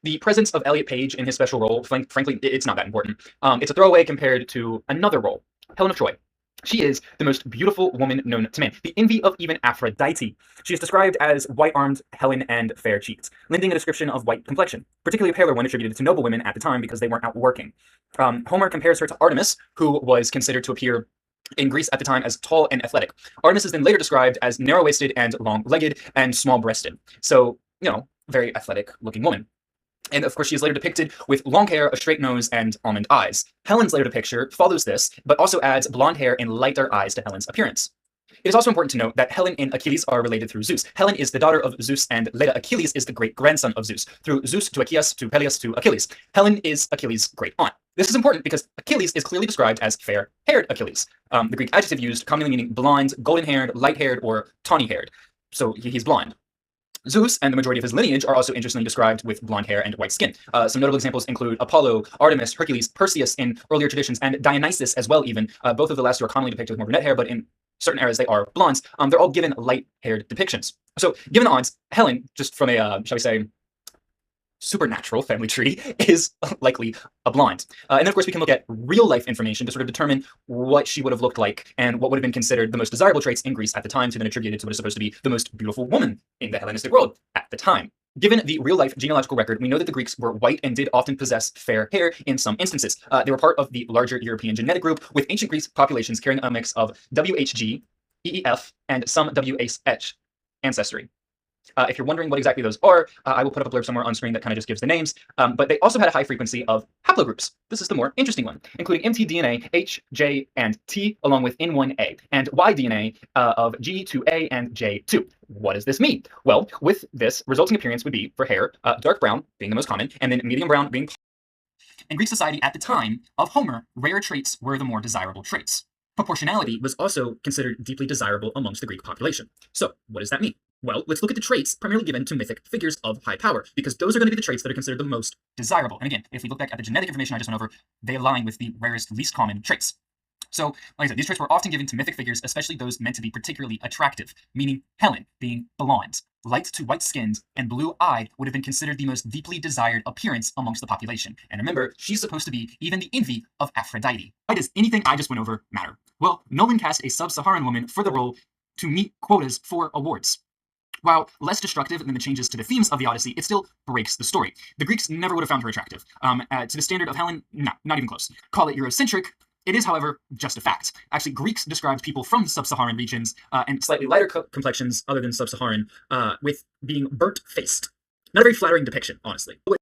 The presence of Elliot Page in his special role, frankly, it's not that important. It's a throwaway compared to another role, Helen of Troy. She is the most beautiful woman known to man, the envy of even Aphrodite. She is described as white-armed Helen and fair-cheeked, lending a description of white complexion, particularly a paler one attributed to noble women at the time because they weren't out working. Homer compares her to Artemis, who was considered to appear in Greece at the time as tall and athletic. Artemis is then later described as narrow-waisted and long-legged and small-breasted. So, very athletic-looking woman. And of course, she is later depicted with long hair, a straight nose, and almond eyes. Helen's later picture follows this, but also adds blonde hair and lighter eyes to Helen's appearance. It is also important to note that Helen and Achilles are related through Zeus. Helen is the daughter of Zeus, and later Achilles is the great-grandson of Zeus, through Zeus to Achaeus to Peleus to Achilles. Helen is Achilles' great-aunt. This is important because Achilles is clearly described as fair-haired Achilles, the Greek adjective used commonly meaning blonde, golden-haired, light-haired, or tawny-haired. So he's blonde. Zeus and the majority of his lineage are also interestingly described with blonde hair and white skin. Some notable examples include Apollo, Artemis, Hercules, Perseus in earlier traditions, and Dionysus as well even. Both of the last two are commonly depicted with more brunette hair, but in certain eras they are blondes. They're all given light-haired depictions. So given the odds, Helen, just from a, shall we say, supernatural family tree, is likely a blonde. And then, of course, we can look at real-life information to sort of determine what she would have looked like and what would have been considered the most desirable traits in Greece at the time to then attributed to what is supposed to be the most beautiful woman in the Hellenistic world at the time. Given the real-life genealogical record, we know that the Greeks were white and did often possess fair hair in some instances. They were part of the larger European genetic group, with ancient Greek populations carrying a mix of WHG, EEF, and some WH ancestry. If you're wondering what exactly those are, I will put up a blurb somewhere on screen that kind of just gives the names, but they also had a high frequency of haplogroups. This is the more interesting one, including mtDNA, H, J, and T, along with N1A, and Y-DNA of G2A and J2. What does this mean? Well, with this, resulting appearance would be, for hair, dark brown being the most common, and then medium brown being... In Greek society at the time of Homer, rare traits were the more desirable traits. Proportionality was also considered deeply desirable amongst the Greek population. So, what does that mean? Well, let's look at the traits primarily given to mythic figures of high power, because those are going to be the traits that are considered the most desirable. And again, if we look back at the genetic information I just went over, they align with the rarest, least common traits. So, like I said, these traits were often given to mythic figures, especially those meant to be particularly attractive, meaning Helen being blonde, light to white-skinned, and blue-eyed would have been considered the most deeply desired appearance amongst the population. And remember, she's supposed to be even the envy of Aphrodite. Why does anything I just went over matter? Well, Nolan cast a sub-Saharan woman for the role to meet quotas for awards. While less destructive than the changes to the themes of the Odyssey, it still breaks the story. The Greeks never would have found her attractive. To the standard of Helen, no, not even close. Call it Eurocentric. It is, however, just a fact. Actually, Greeks described people from sub-Saharan regions and slightly lighter complexions other than sub-Saharan with being burnt-faced. Not a very flattering depiction, honestly.